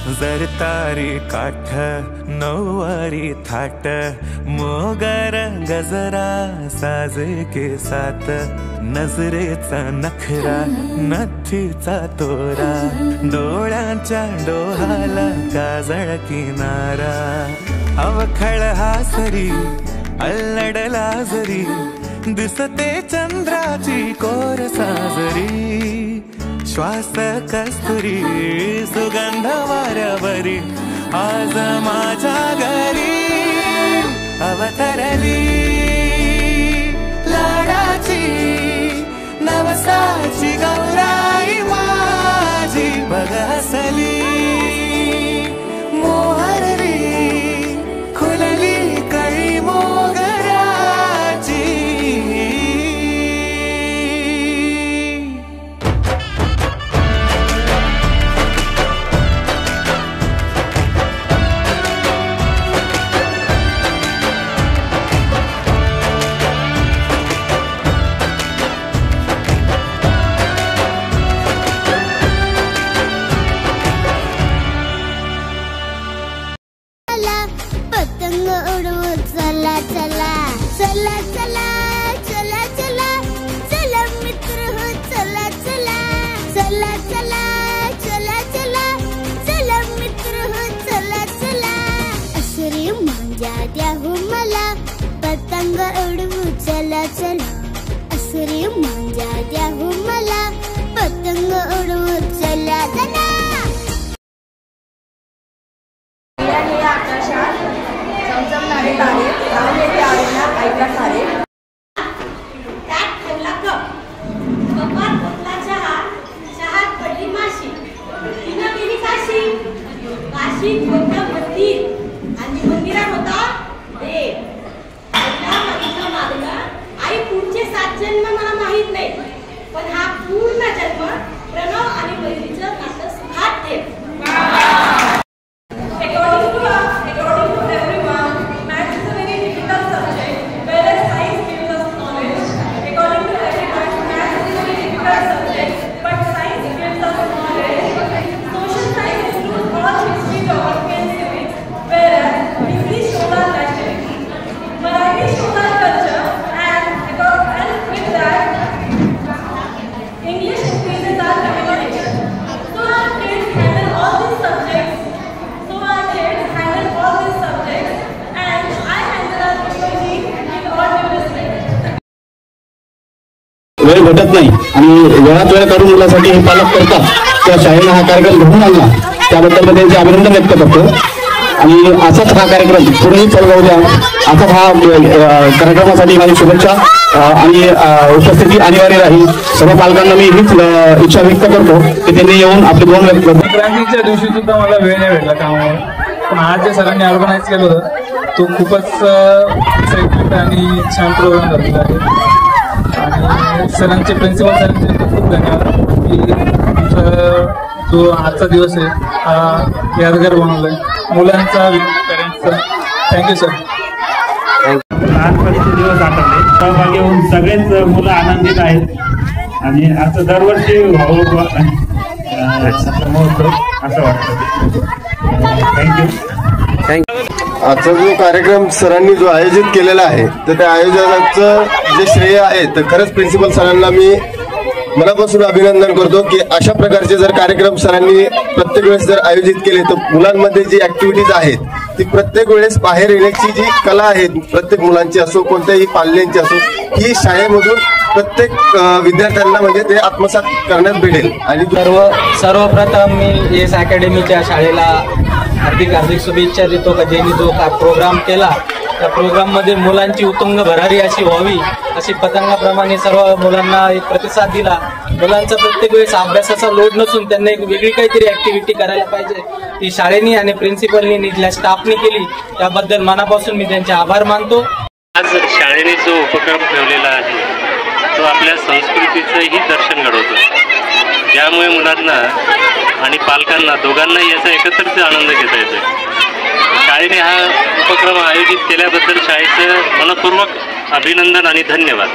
जरतारी काठ नऊवारी थाट मोगर गजरा साज के साथ नजरेचा नखरा नथीचा तोरा डोळ्यांच्या डोहाला काजळ किनारा अवखळ हासरी अल्लडला जरी दिसते चंद्राची कोर साजरी श्वास कस्तुरी सुगंध वाऱ्यावरी आज माझ्या घरी अवतरली लाडाची नवसाची गौराई माझी बघ हसली मोहरली खुलली कळी मोगराची पतंग उडवू चला चला चला चला चला चला चला मित्र हो चला चला चला चला चला चला चला मित्र हो चला चला असरी मांजा द्या हो मला पतंग उडवू चला चला असरी मांजा द्या हो मला पतंग उडवू चला चला मंदिरात होता देव आई पुढचे 7 जन्म मला माहित नाही पण हा पूर्ण जन्म प्रणव आणि बहिणीचं नातं सुखात ठेव. वेळ भेटत नाही आणि वेळात वेळ काढून मुलासाठी हे पालक करतात त्या शाळेने हा कार्यक्रम घडून आणला त्याबद्दल मी त्यांचे अभिनंदन व्यक्त करतो आणि असाच हा कार्यक्रम पुढेही चालू द्या. असाच हा कार्यक्रमासाठी माझी शुभेच्छा आणि उपस्थिती अनिवार्य राहील. सर्व पालकांना मी हीच इच्छा व्यक्त करतो की त्यांनी येऊन आपले 2 संक्रांतीच्या दिवशी सुद्धा मला वेळ नाही भेटला कामावर पण आज जे सरांनी ऑर्गनाईज केलं होतं तो खूपच एक्साइटमेंट आणि छान प्रोग्राम झालेला आहे आणि सरांचे प्रिन्सिपल सरांचे खूप धन्यवाद की तुमचा जो आजचा दिवस आहे हा यादगार बनवलाय मुलांचा पॅरेंट्सचा. Thank you sir. लहानपणीचे दिवस आठवले सहभागी होऊन सगळेच मुलं आनंदित आहेत आणि असं दरवर्षी महोत्सव असं वाटतं. थँक्यू. आजचा जो कार्यक्रम सरांनी जो आयोजित केलेला आहे तर त्या आयोजनाचं जे श्रेय आहे तर खरंच प्रिन्सिपल सरांना मी मनापासून अभिनंदन करतो की अशा प्रकारचे जर कार्यक्रम सरांनी प्रत्येक वेळेस जर आयोजित केले तर मुलांमध्ये जी ऍक्टिव्हिटीज आहेत ती प्रत्येक वेळेस बाहेर येण्याची जी कला आहे प्रत्येक मुलांची असो कोणत्याही पाल्यांची असो ही शाळेमधून प्रत्येक विद्यार्थ्यांना म्हणजे ते आत्मसात करण्यात भेटेल. आणि सर्वप्रथम मी एस अकॅडमीच्या शाळेला हार्दिक शुभेच्छा देतो का ज्यांनी जो प्रोग्राम केला त्या प्रोग्राममध्ये मुलांची उत्तुंग भरारी अशी व्हावी अशी पतंगाप्रमाणे सर्व मुलांना एक प्रतिसाद दिला. मुलांचा प्रत्येक वेळेस अभ्यासाचा लोड नसून त्यांना एक वेगळी काहीतरी ऍक्टिव्हिटी करायला पाहिजे ती शाळेनी आणि प्रिन्सिपलनी इथल्या स्टाफनी केली त्याबद्दल मनापासून मी त्यांचे आभार मानतो. आज शाळेने जो उपक्रम ठेवलेला आहे तो आपल्या संस्कृतीचंही दर्शन घडवतो ज्यामुळे मुलांना आणि पालकांना दोघांनाही याचा एकत्रित आनंद घेता येतो. शाळेने हा उपक्रम आयोजित केल्याबद्दल शाळेचं मनपूर्वक अभिनंदन आणि धन्यवाद.